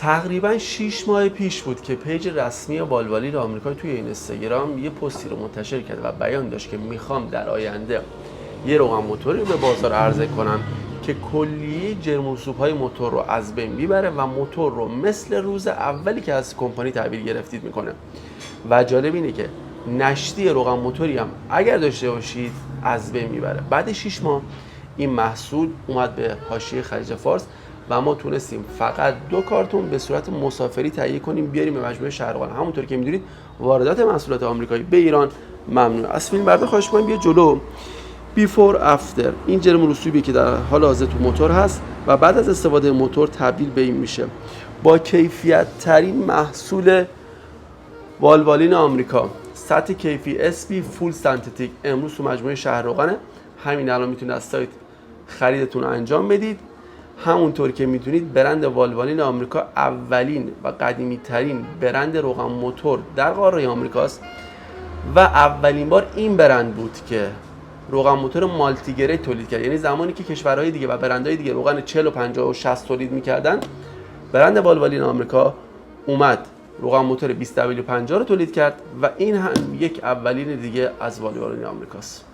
تقریبا 6 ماه پیش بود که پیج رسمی والوالین آمریکا توی اینستاگرام یه پستی رو منتشر کرد و بیان داشت که میخوام در آینده یه روغن موتوری رو به بازار عرضه کنم که کلیه جرم و رسوب‌های موتور رو از بین میبره و موتور رو مثل روز اولی که از کمپانی تحویل گرفتید میکنه. و جالب اینه که نشتی روغن موتوری هم اگر داشته باشید از بین میبره. بعد 6 ماه این محصول اومد به حاشیه خلیج فارس و ما تونستیم فقط 2 کارتون به صورت مسافری تهیه کنیم بیاریم به مجموعه شهرقان. همونطور که میدونید واردات محصولات آمریکایی به ایران ممنوع. از فیلم بردار خواهش می‌کنم بیا جلو. بیفور افتر، این جرم رسوبی که در حال حاضر تو موتور هست و بعد از استفاده موتور تبدیل به این میشه. با کیفیت ترین محصول والوالین آمریکا، سطح کیفی اسپی فول سنتتیک، امروز تو مجموعه شهرقانه. همین الان میتونید از سایت خریدتون رو انجام بدید. همونطور که میدونید برند والوالین آمریکا اولین و قدیمی ترین برند روغن موتور در قاره آمریکاست و اولین بار این برند بود که روغن موتور مالتی گرید تولید کرد. یعنی زمانی که کشورهای دیگه و برندهای دیگه روغن 40 و 50 و 60 تولید میکردن، برند والوالین آمریکا اومد روغن موتور 20W50 رو تولید کرد و این هم یک اولین دیگه از والوالین آمریکاست.